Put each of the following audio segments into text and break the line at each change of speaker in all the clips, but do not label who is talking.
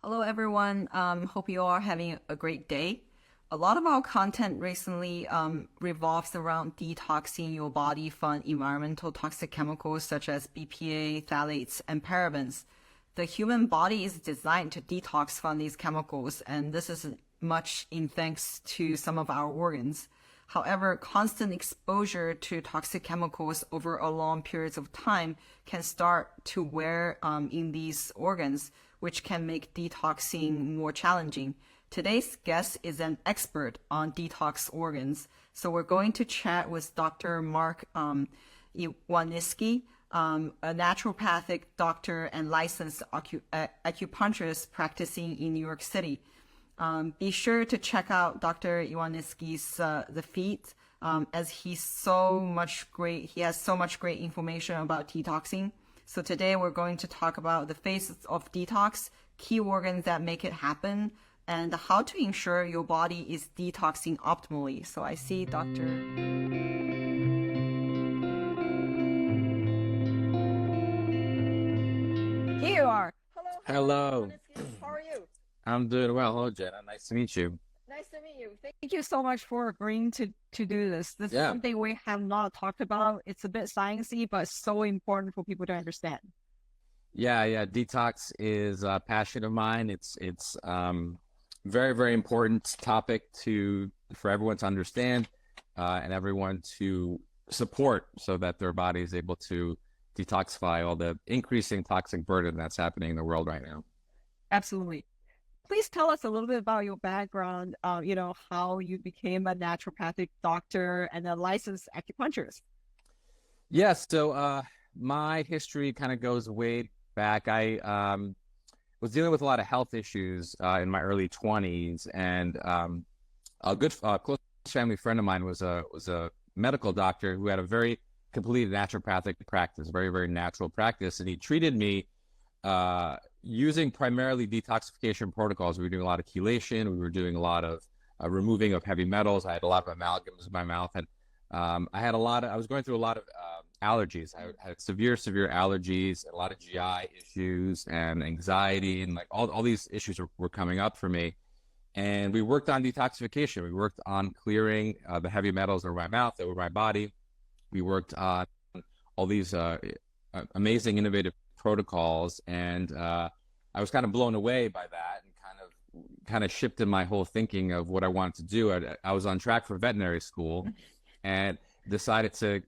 Hello, everyone. Hope you all are having a great day. A lot of our content recently revolves around detoxing your body from environmental toxic chemicals such as BPA, phthalates, and parabens. The human body is designed to detox from these chemicals, and this is much in thanks to some of our organs. However, constant exposure to toxic chemicals over a long periods of time can start to wear in these organs, which can make detoxing more challenging. Today's guest is an expert on detox organs. So we're going to chat with Dr. Mark Iwanicki, a naturopathic doctor and licensed acupuncturist practicing in New York City. Be sure to check out Dr. Iwanicki's the feed, as he has so much great information about detoxing. So today we're going to talk about the phases of detox, key organs that make it happen, and how to ensure your body is detoxing optimally. So I see Dr. Here you are. Hello, Dr.
Hello,
Iwanicki. How are you?
I'm doing well. Hello, Jenna. Nice to meet you.
Nice to meet you. Thank you so much for agreeing to do this. This is
Yeah,
something we have not talked about. It's a bit sciencey, but so important for people to understand.
yeah. Detox is a passion of mine. It's very, very important topic for everyone to understand, and everyone to support so that their body is able to detoxify all the increasing toxic burden that's happening in the world right now.
Absolutely. Please tell us a little bit about your background, how you became a naturopathic doctor and a licensed acupuncturist.
Yes, so my history kind of goes way back. I was dealing with a lot of health issues in my early 20s, and a good close family friend of mine was a medical doctor who had a very complete naturopathic practice, very very natural practice, and he treated me using primarily detoxification protocols. We were doing a lot of chelation, we were doing a lot of removing of heavy metals. I had a lot of amalgams in my mouth, and I was going through a lot of allergies. I had severe allergies, a lot of GI issues and anxiety, and like all these issues were coming up for me. And we worked on detoxification. We worked on clearing the heavy metals over my mouth, over my body. We worked on all these amazing, innovative protocols, and I was kind of blown away by that, and kind of shifted my whole thinking of what I wanted to do. I was on track for veterinary school, and decided to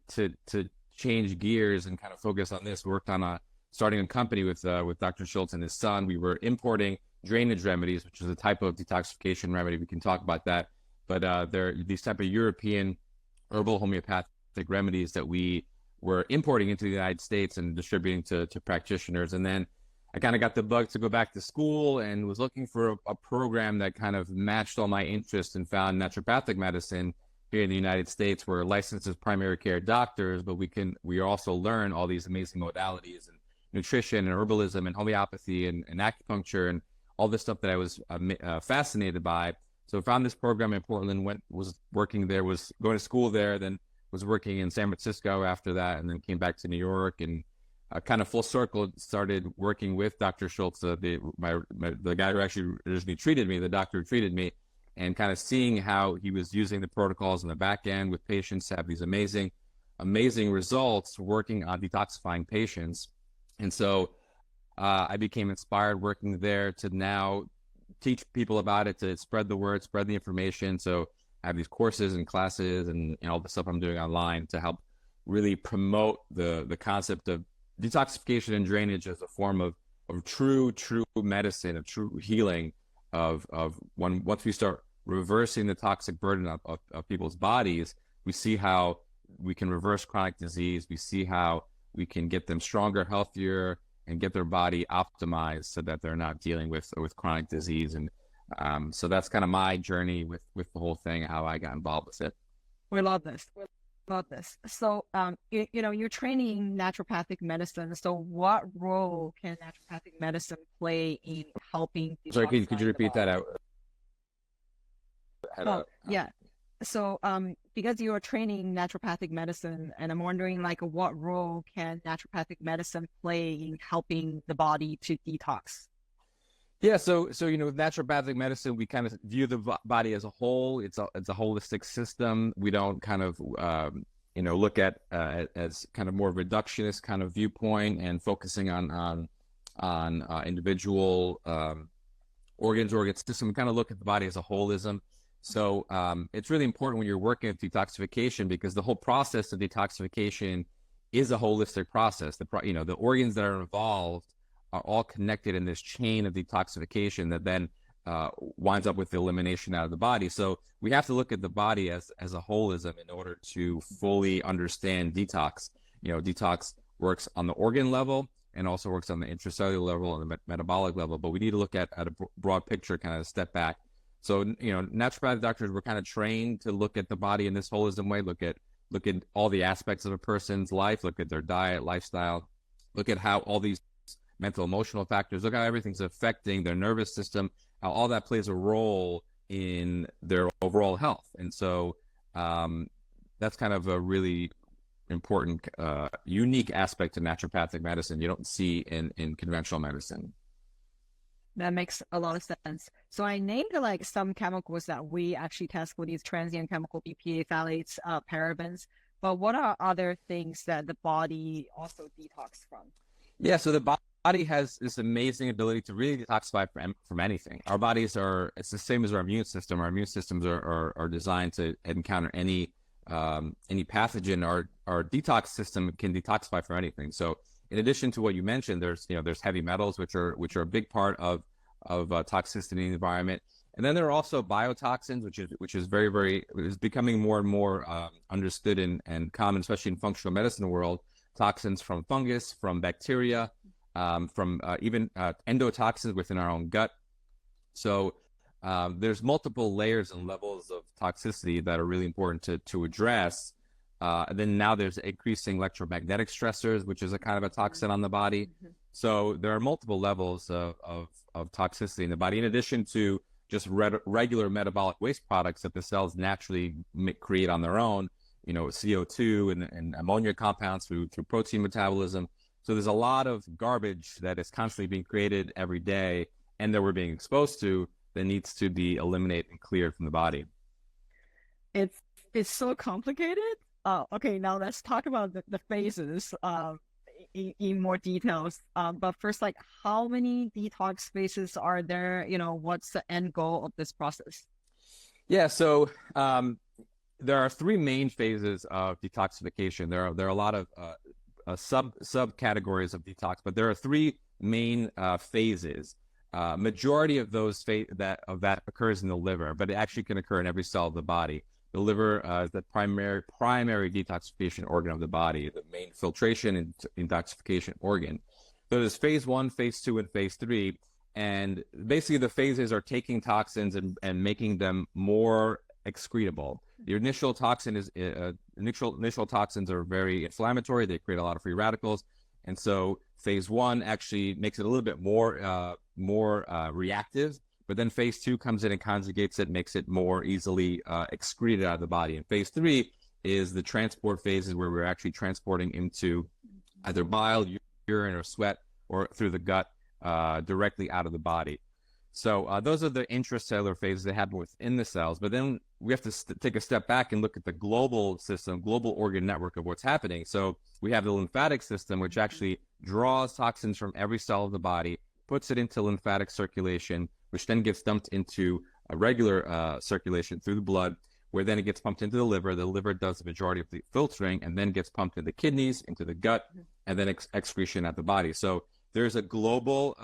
change gears and kind of focus on this. Worked on starting a company with Dr. Schultz and his son. We were importing drainage remedies, which is a type of detoxification remedy. We can talk about that, but they're these type of European herbal homeopathic remedies that we were importing into the United States and distributing to practitioners. And then I kind of got the bug to go back to school and was looking for a program that kind of matched all my interests, and found naturopathic medicine here in the United States. We're licensed as primary care doctors, but we also learn all these amazing modalities and nutrition and herbalism and homeopathy and acupuncture and all this stuff that I was fascinated by. So I found this program in Portland, was working there, was going to school there, then was working in San Francisco after that, and then came back to New York, and kind of full circle started working with Dr. Schultz, the guy who actually originally treated me, the doctor who treated me, and kind of seeing how he was using the protocols in the back end with patients to have these amazing results working on detoxifying patients. And so I became inspired working there to now teach people about it, to spread the word, spread the information. So I have these courses and classes and all the stuff I'm doing online to help really promote the concept of detoxification and drainage as a form of true medicine, of true healing, of once we start reversing the toxic burden of people's bodies, we see how we can reverse chronic disease. We see how we can get them stronger, healthier, and get their body optimized so that they're not dealing with chronic disease. And so that's kind of my journey with the whole thing, how I got involved with it.
We love this. We love this. So, you're training naturopathic medicine. So, what role can naturopathic medicine play in helping
Sorry, could you
detoxifying the
repeat that
body?
out?
Oh, yeah. So, because you're training naturopathic medicine, and I'm wondering, like, what role can naturopathic medicine play in helping the body to detox?
Yeah, so with naturopathic medicine, we kind of view the body as a whole. It's a holistic system. We don't kind of look at as kind of more reductionist kind of viewpoint and focusing on individual organs, organ system. We kind of look at the body as a holism. So it's really important when you're working with detoxification, because the whole process of detoxification is a holistic process. The organs that are involved are all connected in this chain of detoxification that then winds up with the elimination out of the body. So we have to look at the body as a holism in order to fully understand detox. Detox works on the organ level and also works on the intracellular level and the metabolic level, but we need to look at a broad picture, kind of step back. So, naturopathic doctors were kind of trained to look at the body in this holism way, look at all the aspects of a person's life, look at their diet, lifestyle, look at how all these mental, emotional factors, look how everything's affecting their nervous system, how all that plays a role in their overall health. And so that's kind of a really important, unique aspect to naturopathic medicine you don't see in conventional medicine.
That makes a lot of sense. So I named like some chemicals that we actually test for these transient chemical BPA, phthalates, parabens. But what are other things that the body also detox from?
Yeah, so the body has this amazing ability to really detoxify from anything. Our bodies it's the same as our immune system. Our immune systems are designed to encounter any pathogen. Our detox system can detoxify from anything. So in addition to what you mentioned, there's heavy metals, which are a big part of toxicity in the environment. And then there are also biotoxins, which is is becoming more and more understood and common, especially in functional medicine world. Toxins from fungus, from bacteria, from even endotoxins within our own gut. So there's multiple layers and levels of toxicity that are really important to address. And then now there's increasing electromagnetic stressors, which is a kind of a toxin on the body. So there are multiple levels of toxicity in the body, in addition to just regular metabolic waste products that the cells naturally create on their own. CO2 and ammonia compounds through protein metabolism. So there's a lot of garbage that is constantly being created every day and that we're being exposed to that needs to be eliminated and cleared from the body.
It's so complicated. Okay, now let's talk about the phases in more details. But first, like, how many detox phases are there? What's the end goal of this process?
Yeah, so there are three main phases of detoxification. There are a lot of subcategories of detox, but there are three main phases. Majority of those that occurs in the liver, but it actually can occur in every cell of the body. The liver is the primary detoxification organ of the body, the main filtration and detoxification organ. So there's phase 1, phase 2, and phase 3. And basically the phases are taking toxins and making them more excretable. The initial toxins are very inflammatory. They create a lot of free radicals. And so phase 1 actually makes it a little bit more reactive. But then phase 2 comes in and conjugates it, makes it more easily excreted out of the body. And phase 3 is the transport phases, where we're actually transporting into either bile, urine, or sweat, or through the gut directly out of the body. So those are the intracellular phases that happen within the cells. But then we have to take a step back and look at the global system, global organ network of what's happening. So we have the lymphatic system, which actually draws toxins from every cell of the body, puts it into lymphatic circulation, which then gets dumped into a regular circulation through the blood, where then it gets pumped into the liver. The liver does the majority of the filtering and then gets pumped into the kidneys, into the gut, and then excretion at the body. So there's a global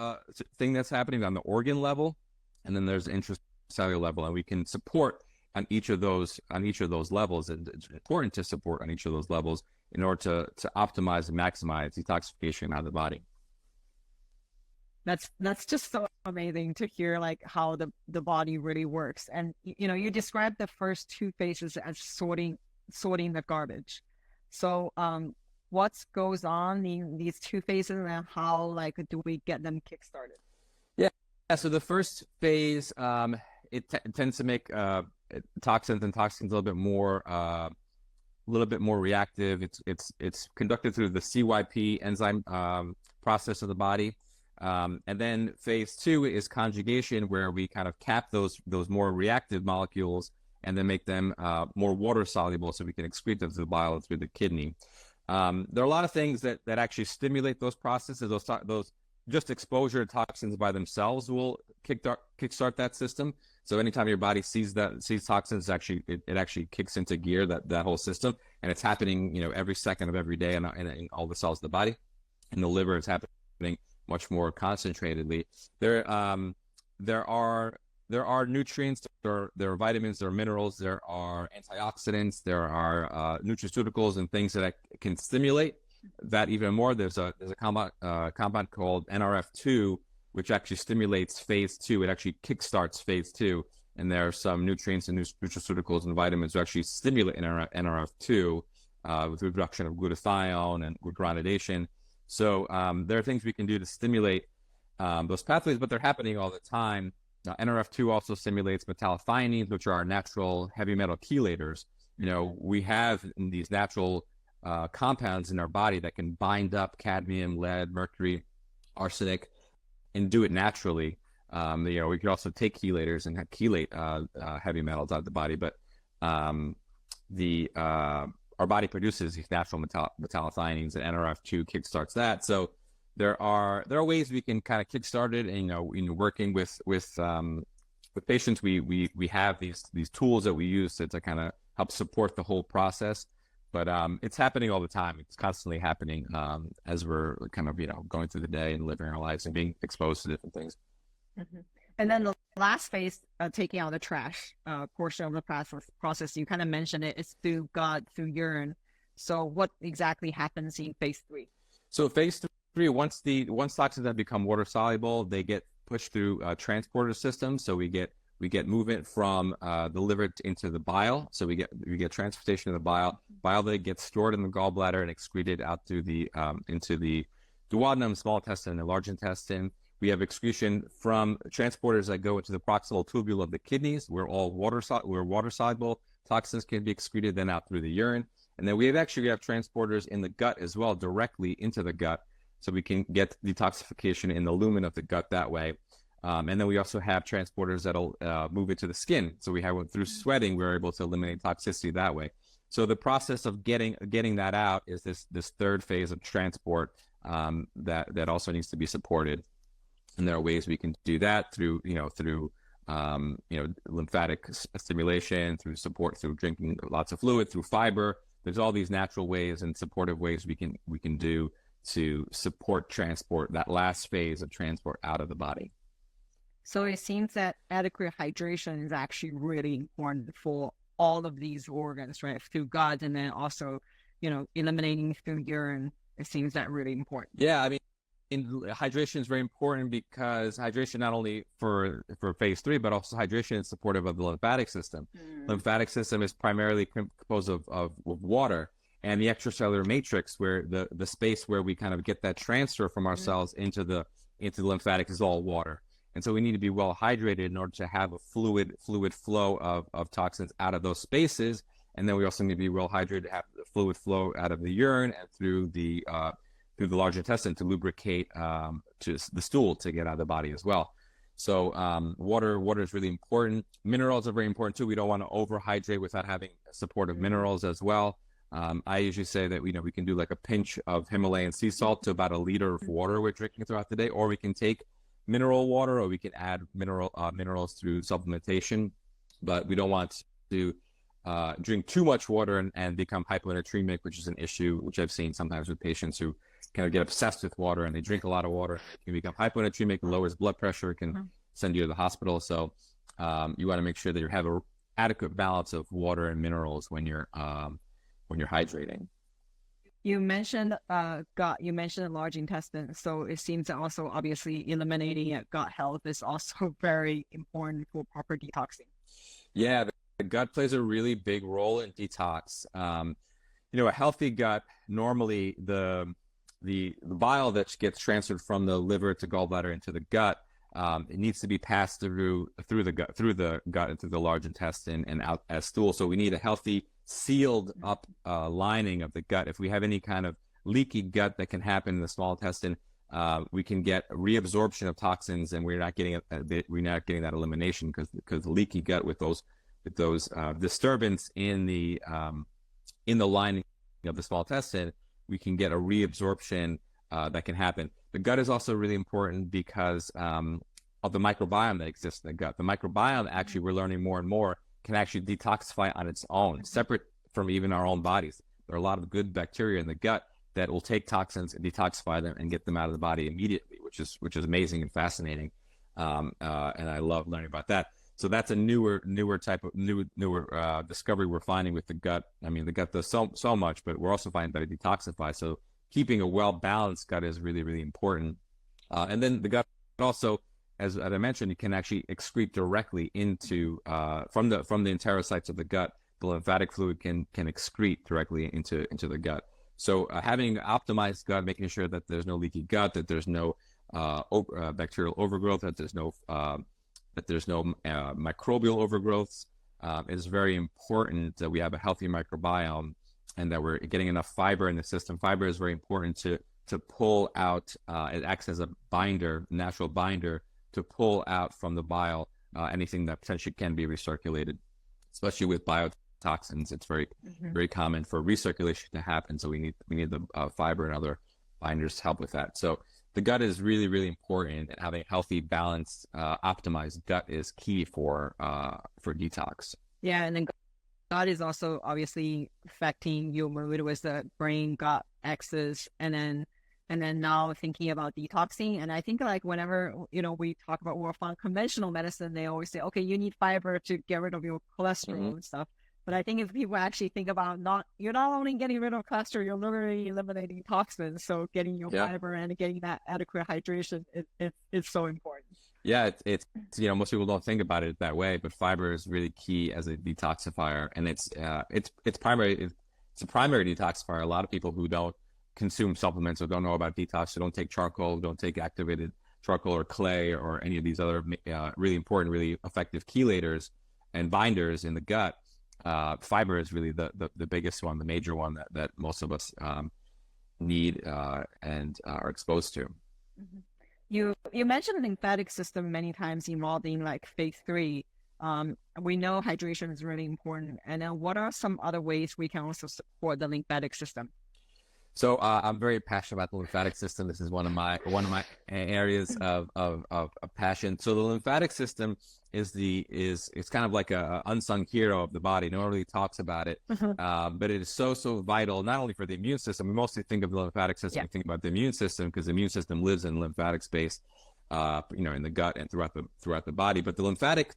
thing that's happening on the organ level, and then there's the intracellular level, and we can support on each of those levels. And it's important to support on each of those levels in order to optimize and maximize detoxification out of the body.
That's just so amazing to hear, like, how the body really works. And you described the first two phases as sorting the garbage. So what goes on in these two phases, and how do we get them kickstarted?
Yeah. So the first phase, it tends to make toxins and toxins a little bit more reactive. It's conducted through the CYP enzyme process of the body. And then phase 2 is conjugation, where we kind of cap those more reactive molecules and then make them more water soluble, so we can excrete them through the bile through the kidney. There are a lot of things that actually stimulate those processes. Those just exposure to toxins by themselves will kickstart that system. So anytime your body sees toxins, it actually kicks into gear that whole system, and it's happening, every second of every day in all the cells of the body. In the liver, it's happening much more concentratedly. There are nutrients, there are vitamins, there are minerals, there are antioxidants, there are nutraceuticals and things that can stimulate that even more. There's a compound called NRF2, which actually stimulates phase 2. It actually kickstarts phase 2. And there are some nutrients and nutraceuticals and vitamins that actually stimulate NRF2 with reduction of glutathione and glucuronidation. So there are things we can do to stimulate those pathways, but they're happening all the time. NRF2 also stimulates metallothioneins, which are our natural heavy metal chelators. We have these natural compounds in our body that can bind up cadmium, lead, mercury, arsenic, and do it naturally. We could also take chelators and chelate heavy metals out of the body, but our body produces these natural metallothioneins, and NRF2 kickstarts that. So there are ways we can kind of kickstart it, and working with patients, we have these tools that we use to kind of help support the whole process. But it's happening all the time. It's constantly happening as we're kind of going through the day and living our lives and being exposed to different things.
Mm-hmm. And then the last phase, taking out the trash portion of the process, you kind of mentioned it, it's through gut, through urine. So what exactly happens in phase 3?
So phase 3, once toxins have become water soluble, they get pushed through transporter systems. So we get movement from the liver into the bile. So we get transportation of the bile. Bile that gets stored in the gallbladder and excreted out through into the duodenum, small intestine, and the large intestine. We have excretion from transporters that go into the proximal tubule of the kidneys, where water soluble toxins can be excreted then out through the urine. And then we have transporters in the gut as well, directly into the gut, so we can get detoxification in the lumen of the gut that way. And then we also have transporters that'll move into the skin. So we have through sweating, we're able to eliminate toxicity that way. So the process of getting that out is this third phase of transport that also needs to be supported. And there are ways we can do that through lymphatic stimulation, through support, through drinking lots of fluid, through fiber. There's all these natural ways and supportive ways we can do to support transport, that last phase of transport out of the body.
So it seems that adequate hydration is actually really important for all of these organs, right? Through gut, and then also, eliminating through urine. It seems that really important.
Yeah, I mean, hydration is very important, because hydration not only for phase 3, but also hydration is supportive of the lymphatic system. Lymphatic system is primarily composed of water, and the extracellular matrix, where the space where we kind of get that transfer from our cells into the lymphatic, is all water. And so we need to be well hydrated in order to have a fluid flow of toxins out of those spaces. And then we also need to be well hydrated to have the fluid flow out of the urine and through the large intestine to lubricate to the stool to get out of the body as well. So water is really important. Minerals are very important too. We don't want to overhydrate without having supportive minerals as well. I usually say that we can do like a pinch of Himalayan sea salt to about a liter of water we're drinking throughout the day, or we can take mineral water, or we can add minerals through supplementation. But we don't want to drink too much water and become hyponatremic, which is an issue which I've seen sometimes with patients who kind of get obsessed with water, and they drink a lot of water. It can become hyponatremic, lowers blood pressure, can send you to the hospital. So you want to make sure that you have an adequate balance of water and minerals when you're hydrating.
You mentioned gut, you mentioned large intestine. So it seems that also obviously eliminating gut health is also very important for proper detoxing.
Yeah, the gut plays a really big role in detox. A healthy gut, normally the bile that gets transferred from the liver to gallbladder into the gut, it needs to be passed through the gut into the large intestine and out as stool. So we need a healthy, sealed up lining of the gut. If we have any kind of leaky gut that can happen in the small intestine, we can get reabsorption of toxins, and we're not getting that elimination because the leaky gut with those disturbance in the lining of the small intestine, we can get a reabsorption that can happen. The gut is also really important because of the microbiome that exists in the gut. The microbiome, actually, we're learning more and more, can actually detoxify on its own, separate from even our own bodies. There are a lot of good bacteria in the gut that will take toxins and detoxify them and get them out of the body immediately, which is amazing and fascinating. And I love learning about that. So that's a newer discovery we're finding with the gut. I mean, the gut does so much, but we're also finding that it detoxifies. So keeping a well-balanced gut is really, really important. And then the gut also, as I mentioned, it can actually excrete directly into from the enterocytes of the gut. The lymphatic fluid can excrete directly into the gut. So having optimized gut, making sure that there's no leaky gut, that there's no bacterial overgrowth, that there's no microbial overgrowths, is very important. That we have a healthy microbiome and that we're getting enough fiber in the system. Fiber is very important to pull out. It acts as a binder, natural binder, to pull out from the bile anything that potentially can be recirculated, especially with biotoxins. It's very common for recirculation to happen. So we need the fiber and other binders to help with that. So the gut is really, really important, and having a healthy, balanced, optimized gut is key for detox.
Yeah, and then gut is also obviously affecting your mood with the brain gut axis, and then now thinking about detoxing. And I think like whenever we talk about more from conventional medicine, they always say, okay, you need fiber to get rid of your cholesterol and stuff. But I think if people actually think about you're not only getting rid of cholesterol, you're literally eliminating toxins. So getting your fiber and getting that adequate hydration is so important.
Yeah, it's most people don't think about it that way, but fiber is really key as a detoxifier, and it's a primary detoxifier. A lot of people who don't consume supplements or don't know about detox, so don't take charcoal, don't take activated charcoal or clay or any of these other really important, really effective chelators and binders in the gut. Fiber is really the biggest one, the major one that most of us need and are exposed to.
Mm-hmm. You mentioned the lymphatic system many times involving like phase 3. We know hydration is really important. And then what are some other ways we can also support the lymphatic system?
So I'm very passionate about the lymphatic system. This is one of my areas of passion. So the lymphatic system is kind of like a unsung hero of the body. No one really talks about it, but it is so vital, not only for the immune system. We mostly think of the lymphatic system. We think about the immune system because the immune system lives in lymphatic space, in the gut and throughout the body. But the lymphatic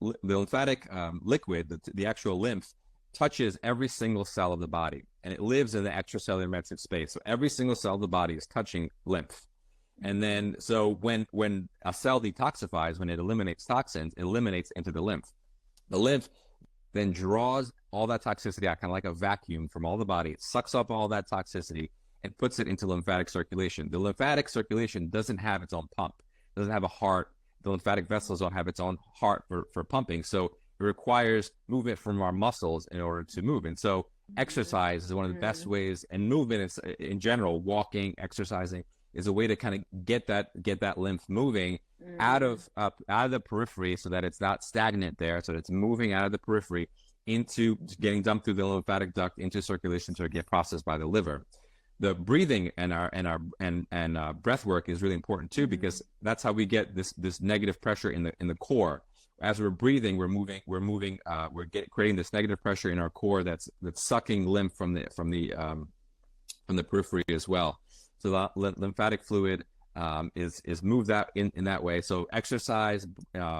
liquid, the actual lymph, touches every single cell of the body, and it lives in the extracellular membrane space. So every single cell of the body is touching lymph. And then, so when a cell detoxifies, when it eliminates toxins, it eliminates into the lymph. The lymph then draws all that toxicity out, kind of like a vacuum from all the body. It sucks up all that toxicity and puts it into lymphatic circulation. The lymphatic circulation doesn't have its own pump, doesn't have a heart. The lymphatic vessels don't have its own heart for pumping. So it requires movement from our muscles in order to move. And so exercise is one of the best ways, and movement is, in general, walking, exercising, is a way to kind of get that lymph moving out of the periphery, so that it's not stagnant there, so that it's moving out of the periphery into getting dumped through the lymphatic duct into circulation to get processed by the liver. The breathing and our breath work is really important too, because that's how we get this negative pressure in the core. As we're breathing, we're creating this negative pressure in our core that's sucking lymph from the periphery as well. So the lymphatic fluid is moved out in that way. So exercise,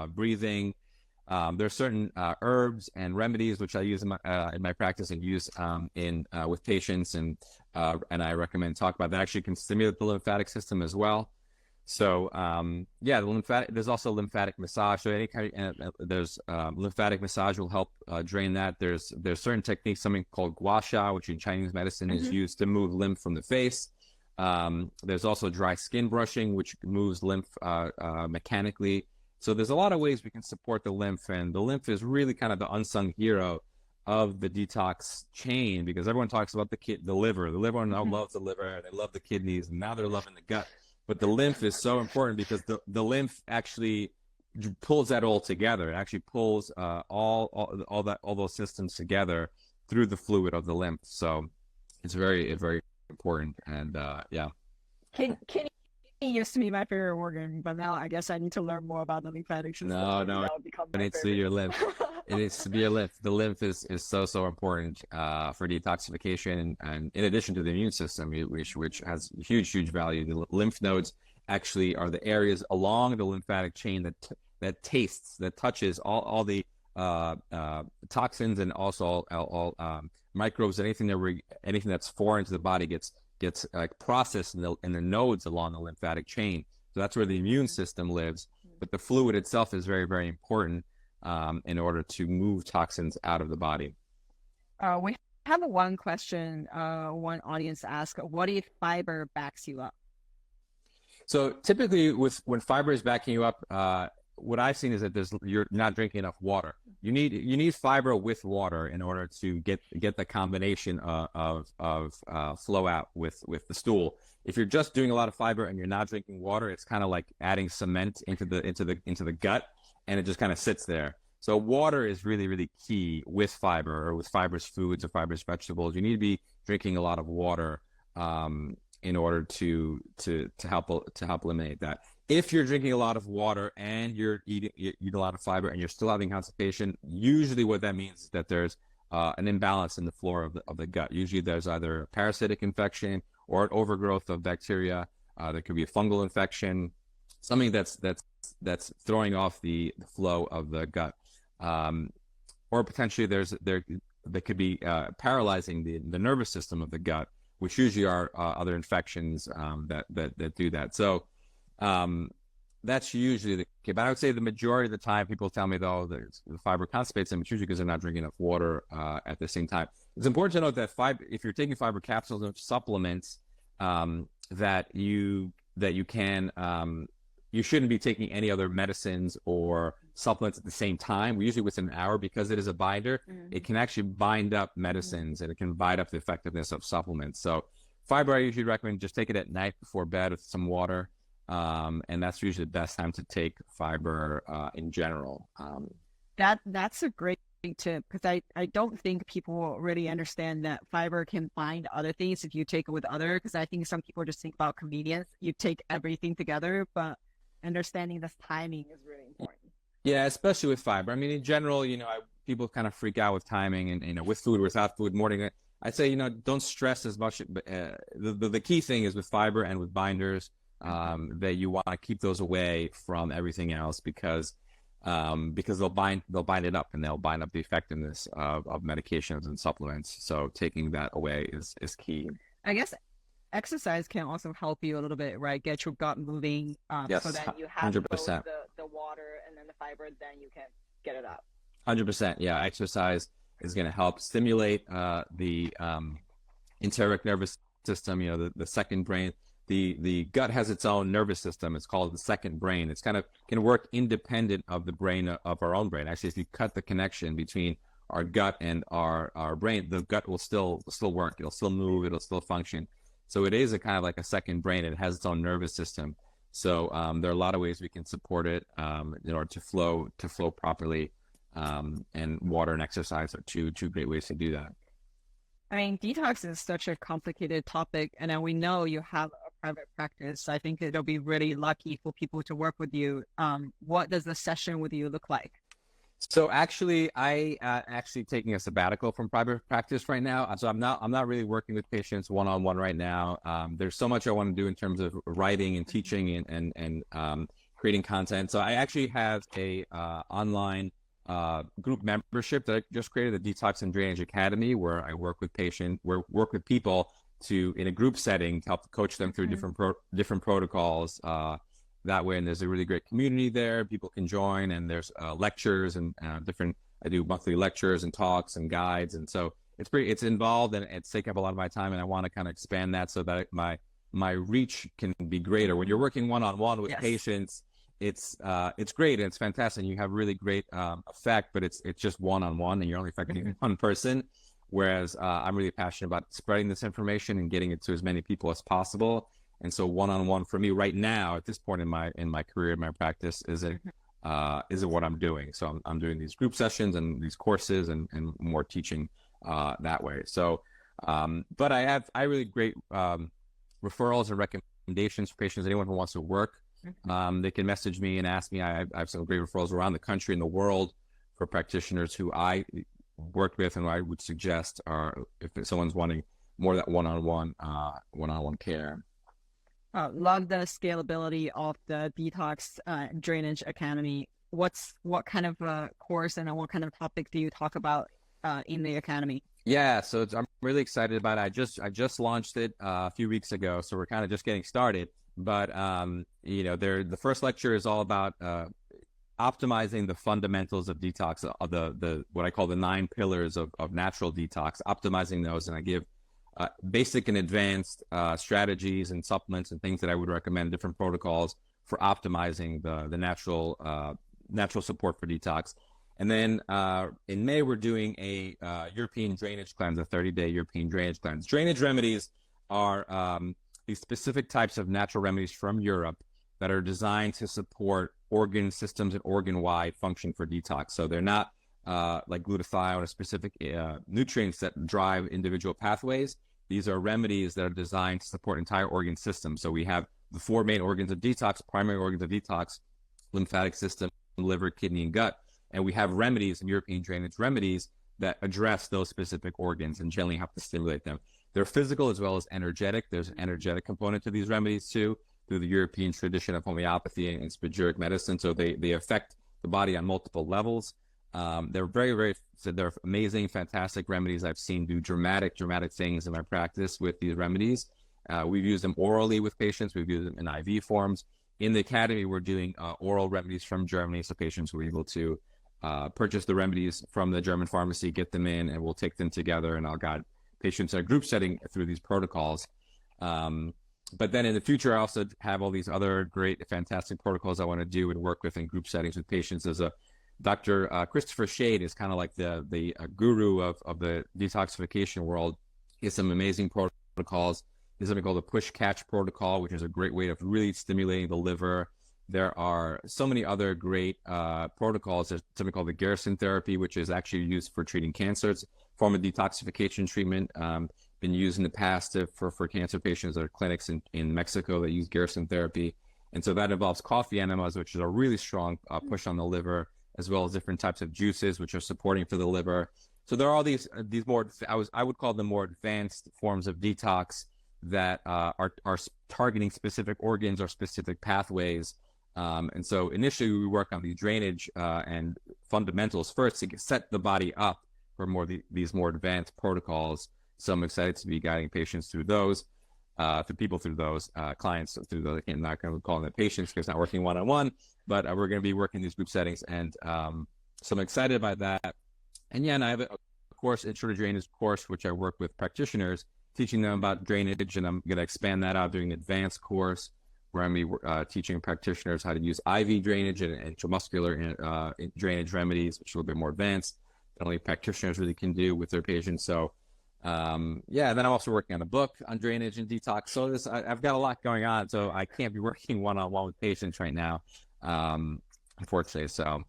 breathing. There are certain herbs and remedies which I use in my practice and use with patients, and I recommend talk about that. Actually can stimulate the lymphatic system as well. So there's also lymphatic massage. So any kind of lymphatic massage will help drain that. There's certain techniques, something called gua sha, which in Chinese medicine is used to move lymph from the face. There's also dry skin brushing, which moves lymph mechanically. So there's a lot of ways we can support the lymph, and the lymph is really kind of the unsung hero of the detox chain, because everyone talks about the liver. The liver now loves the liver, they love the kidneys, and now they're loving the gut. But the lymph is so important because the lymph actually pulls that all together. It actually pulls all those systems together through the fluid of the lymph. So it's very important. And yeah.
Kidney used to be my favorite organ, but now I guess I need to learn more about the lymphatic system.
No,
Maybe
no,
that would become
it
my
needs to be
favorite.
your lymph. It needs to be your lymph. The lymph is so important for detoxification, and in addition to the immune system, which has huge value. The lymph nodes actually are the areas along the lymphatic chain that touches all the toxins, and also all microbes. Anything that's foreign to the body gets like processed in the nodes along the lymphatic chain. So that's where the immune system lives. But the fluid itself is very important in order to move toxins out of the body.
We have one question. One audience asked, "What if fiber backs you up?"
So typically, when fiber is backing you up, what I've seen is that you're not drinking enough water. You need fiber with water in order to get the combination of flow out with the stool. If you're just doing a lot of fiber and you're not drinking water, it's kind of like adding cement into the gut, and it just kind of sits there. So water is really key with fiber, or with fibrous foods or fibrous vegetables. You need to be drinking a lot of water in order to help eliminate that. If you're drinking a lot of water and you're eating a lot of fiber and you're still having constipation, usually what that means is that there's an imbalance in the flora of the gut. Usually there's either a parasitic infection or an overgrowth of bacteria. There could be a fungal infection, something that's throwing off the flow of the gut, or potentially there could be paralyzing the nervous system of the gut, which usually are other infections that do that. So that's usually the case. But I would say the majority of the time people tell me, though, the fiber constipates them, it's usually because they're not drinking enough water at the same time. It's important to note that if you're taking fiber capsules or supplements, that you shouldn't be taking any other medicines or supplements at the same time. Usually within an hour, because it is a binder, it can actually bind up medicines, and it can bind up the effectiveness of supplements. So fiber, I usually recommend just take it at night before bed with some water. And that's usually the best time to take fiber in general.
That's a great tip, because I don't think people really understand that fiber can bind other things if you take it with other, because I think some people just think about convenience. You take everything together, but understanding this timing is really important.
Yeah, especially with fiber. I mean, in general, people kind of freak out with timing, and with food, without food, morning. I'd say, don't stress as much. The key thing is with fiber and with binders, that you want to keep those away from everything else, because they'll bind it up, and they'll bind up the effectiveness of medications and supplements. So taking that away is key.
I guess exercise can also help you a little bit, right? Get your gut moving,
yes,
so that you have
100%.
both the water and then the fiber, then you can get it up.
100%. Yeah, exercise is going to help stimulate the enteric nervous system. The second brain. The gut has its own nervous system. It's called the second brain. It's kind of can work independent of the brain, of our own brain. Actually, if you cut the connection between our gut and our brain, the gut will still work. It'll still move. It'll still function. So it is a kind of like a second brain. It has its own nervous system. So there are a lot of ways we can support it in order to flow properly. And water and exercise are two great ways to do that.
I mean, detox is such a complicated topic, and then we know you have a private practice. I think it'll be really lucky for people to work with you. What does the session with you look like?
So actually, I actually taking a sabbatical from private practice right now. So I'm not really working with patients one-on-one right now. There's so much I want to do in terms of writing and teaching and creating content. So I actually have a online group membership that I just created, the Detox and Drainage Academy, where I work with people to, in a group setting, to help coach them through different protocols. That way, and there's a really great community there. People can join, and there's lectures and I do monthly lectures and talks and guides, and so it's involved, and it's taking up a lot of my time, and I want to kind of expand that so that my reach can be greater. When you're working one-on-one with patients, it's great and it's fantastic. You have really great effect, but it's just one-on-one, and you're only affecting one person. Whereas I'm really passionate about spreading this information and getting it to as many people as possible. And so one-on-one for me right now at this point in my career, in my practice, isn't what I'm doing. So I'm doing these group sessions and these courses and more teaching that way. So, but I really great referrals and recommendations for patients. Anyone who wants to work, they can message me and ask me. I have some great referrals around the country and the world for practitioners who I worked with and who I would suggest are if someone's wanting more of that one-on-one care.
Love the scalability of the Detox Drainage Academy. What kind of course and what kind of topic do you talk about in the academy?
Yeah, so I'm really excited about it. I just launched it a few weeks ago, so we're kind of just getting started. But the first lecture is all about optimizing the fundamentals of detox, of the what I call the 9 pillars of natural detox, optimizing those, and I give basic and advanced strategies and supplements and things that I would recommend, different protocols for optimizing the natural support for detox. And then in May, we're doing a European drainage cleanse, a 30-day European drainage cleanse. Drainage remedies are these specific types of natural remedies from Europe that are designed to support organ systems and organ-wide function for detox. So they're not like glutathione or specific nutrients that drive individual pathways. These are remedies that are designed to support entire organ systems. So we have the 4 main organs of detox, primary organs of detox: lymphatic system, liver, kidney, and gut. And we have remedies and European drainage remedies that address those specific organs and generally have to stimulate them. They're physical as well as energetic. There's an energetic component to these remedies too, through the European tradition of homeopathy and spagyric medicine. So they affect the body on multiple levels. They're they're amazing, fantastic remedies. I've seen do dramatic things in my practice with these remedies. We've used them orally with patients. We've used them in IV forms. In the academy, we're doing oral remedies from Germany. So patients were able to purchase the remedies from the German pharmacy, get them in, and we'll take them together. And I'll guide patients in a group setting through these protocols. But then in the future, I also have all these other great, fantastic protocols I want to do and work with in group settings with patients. As a Dr. Christopher Shade is kind of like the guru of the detoxification world. He has some amazing protocols. There's something called the push-catch protocol, which is a great way of really stimulating the liver. There are so many other great protocols. There's something called the Garrison therapy, which is actually used for treating cancer. It's a form of detoxification treatment, been used in the past for cancer patients. There are clinics in Mexico that use Garrison therapy. And so that involves coffee enemas, which is a really strong push on the liver, as well as different types of juices, which are supporting for the liver. So there are all these more, I would call them more advanced forms of detox that are targeting specific organs or specific pathways. And so initially we work on the drainage and fundamentals first to set the body up for these more advanced protocols. So I'm excited to be guiding patients through those, clients through those. I'm not going to call them patients because it's not working one-on-one, but we're going to be working in these group settings. And so I'm excited about that. And yeah, and I have a course, Intro to Drainage course, which I work with practitioners, teaching them about drainage. And I'm going to expand that out, doing an advanced course where I'm going to be teaching practitioners how to use IV drainage and intramuscular drainage remedies, which are a little bit more advanced that only practitioners really can do with their patients. So yeah, and then I'm also working on a book on drainage and detox. So I've got a lot going on, so I can't be working one-on-one with patients right now, unfortunately. So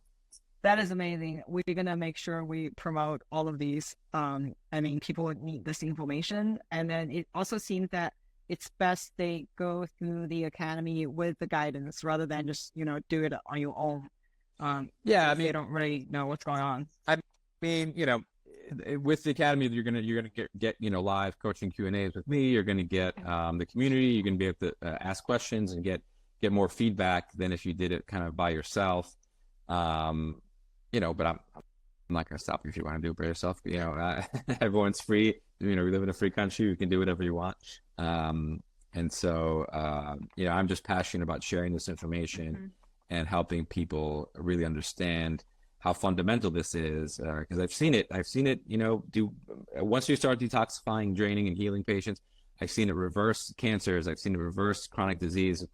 that is amazing. We're gonna make sure we promote all of these. I mean, people need this information, and then it also seems that it's best they go through the academy with the guidance rather than just do it on your own.
Yeah, I mean,
they don't really know what's going on.
I mean, with the academy, you're gonna get live coaching Q&As with me. You're gonna get the community. You're gonna be able to ask questions and get more feedback than if you did it kind of by yourself. But I'm not gonna stop you if you want to do it by yourself. Everyone's free. We live in a free country. You can do whatever you want. And so I'm just passionate about sharing this information and helping people really understand how fundamental this is, because I've seen it, once you start detoxifying, draining, and healing patients, I've seen it reverse cancers. I've seen it reverse chronic disease,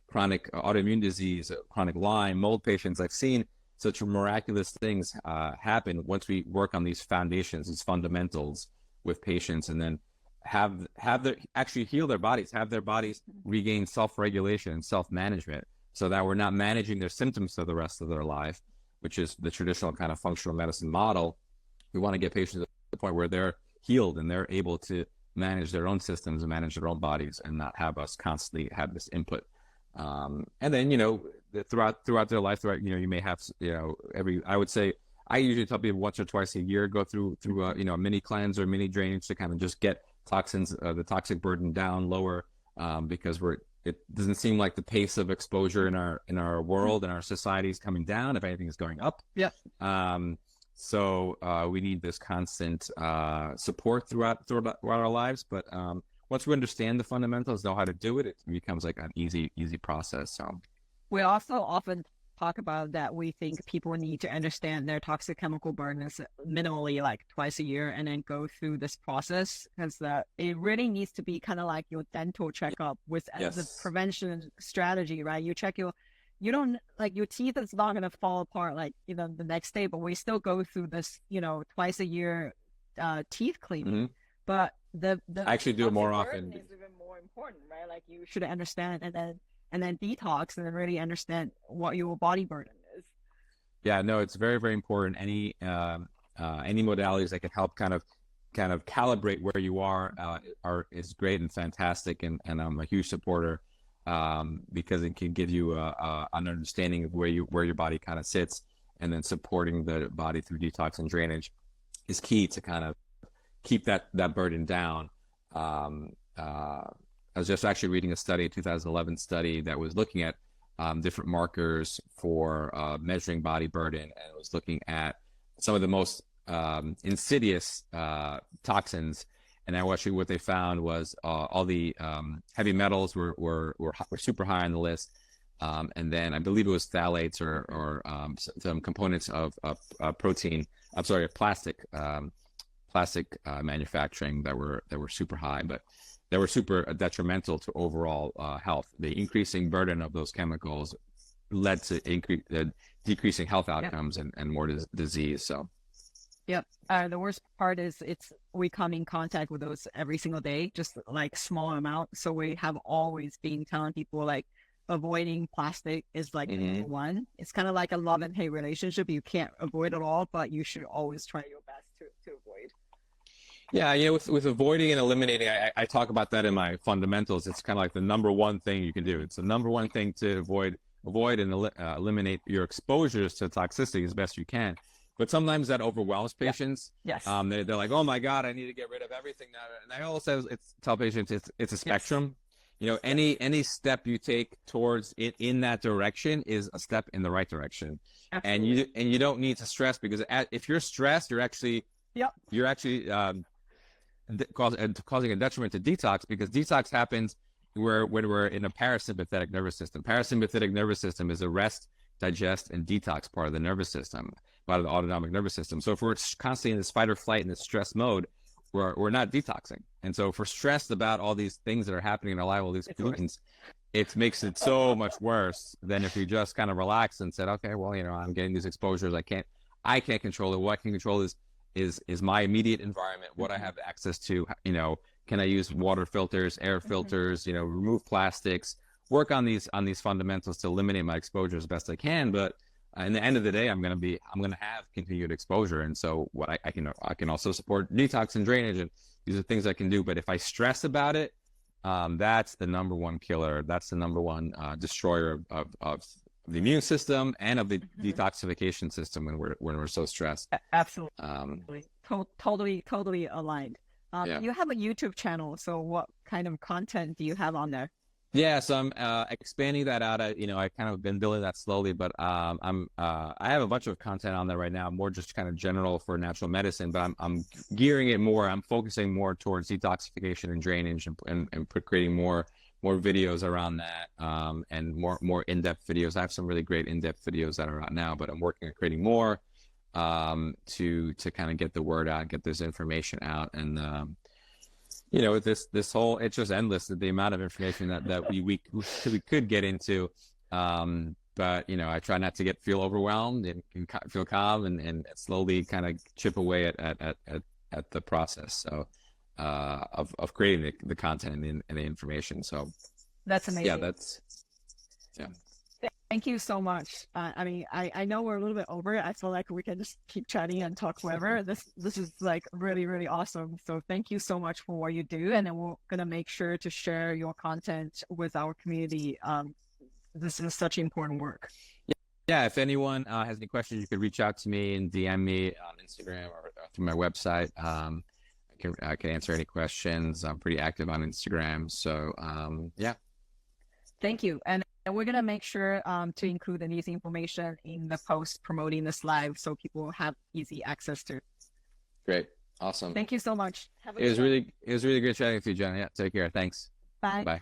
chronic autoimmune disease, chronic Lyme, mold patients. I've seen such miraculous things happen once we work on these foundations, these fundamentals with patients. And then have their actually heal their bodies, have their bodies regain self-regulation and self-management, so that we're not managing their symptoms for the rest of their life, which is the traditional kind of functional medicine model. We want to get patients to the point where they're healed and they're able to manage their own systems and manage their own bodies, and not have us constantly have this input. And then, throughout their life, you may have, I would say, I usually tell people once or twice a year, go through a mini cleanse or mini drainage to kind of just get toxins, the toxic burden down lower, because it doesn't seem like the pace of exposure in our world and our society is coming down. If anything, is going up.
Yeah.
So we need this constant support throughout our lives. But once we understand the fundamentals, know how to do it, it becomes like an easy process. So
we also often talk about that we think people need to understand their toxic chemical burden is minimally like twice a year, and then go through this process, because it really needs to be kind of like your dental checkup with as a prevention strategy, right? You check you don't like your teeth is not going to fall apart like the next day, but we still go through this twice a year teeth cleaning. But the
I actually do it more often.
Is even more important, right? Like you should understand and then detox, and then really understand what your body burden is.
Yeah, no, it's very, very important. Any modalities that can help kind of calibrate where you are is great and fantastic, and I'm a huge supporter, because it can give you an understanding of where your body kind of sits, and then supporting the body through detox and drainage is key to kind of keep that burden down. I was just actually reading a 2011 study that was looking at different markers for measuring body burden, and it was looking at some of the most insidious toxins. And actually, what they found was all the heavy metals were super high on the list, and then I believe it was phthalates or some components of protein. I'm sorry, plastic manufacturing that were super high, but they were super detrimental to overall health. The increasing burden of those chemicals led to decreasing health outcomes and more disease. So,
yep. The worst part is we come in contact with those every single day, just like small amount. So we have always been telling people like avoiding plastic is like number one. It's kind of like a love and hate relationship. You can't avoid it all, but you should always try your best to avoid.
Yeah, with avoiding and eliminating, I talk about that in my fundamentals. It's kind of like the number one thing you can do. It's the number one thing to avoid and eliminate your exposures to toxicity as best you can. But sometimes that overwhelms patients.
Yes.
They're like, oh my God, I need to get rid of everything now. And I also tell patients it's a spectrum. Any step you take towards it in that direction is a step in the right direction. Absolutely. And you don't need to stress, because if you're stressed, you're actually causing a detriment to detox, because detox happens when we're in a parasympathetic nervous system. Parasympathetic nervous system is a rest, digest, and detox part of the nervous system, part of the autonomic nervous system. So if we're constantly in this fight or flight, in this stress mode, we're not detoxing. And so if we're stressed about all these things that are happening in our life, all these pollutants, it makes it so much worse than if you just kind of relax and said, okay, well, I'm getting these exposures. I can't control it. What I can control is my immediate environment, what I have access to. Can I use water filters, air filters, remove plastics, work on these fundamentals to eliminate my exposure as best I can. But in the end of the day, I'm going to have continued exposure. And so what I can also support detox and drainage, and these are things I can do. But if I stress about it, that's the number one killer. That's the number one destroyer of the immune system and of the detoxification system when we're so stressed.
Absolutely. Totally aligned. You have a YouTube channel, so what kind of content do you have on there?
Yeah, so I'm expanding that out. I kind of been building that slowly, but I have a bunch of content on there right now, more just kind of general for natural medicine, but I'm gearing it more. I'm focusing more towards detoxification and drainage, and creating more videos around that, and more in-depth videos. I have some really great in-depth videos that are out now, but I'm working on creating more to kind of get the word out, get this information out, and this whole, it's just endless, the amount of information that we could get into, but I try not to feel overwhelmed and feel calm and slowly kind of chip away at the process. So of creating the content and the information. So
That's amazing.
yeah, that's yeah.
Thank you so much. I mean, I know we're a little bit over it. I feel like we can just keep chatting and talk forever. This is like really, really awesome. So thank you so much for what you do. And then we're gonna make sure to share your content with our community. This is such important work.
Yeah, if anyone has any questions, you could reach out to me and DM me on Instagram or through my website. I can answer any questions. I'm pretty active on Instagram. So yeah.
Thank you. And we're going to make sure to include this information in the post promoting this live so people have easy access to.
Great. Awesome.
Thank you so much.
It was really great chatting with you, Jen. Yeah, take care. Thanks.
Bye.
Bye.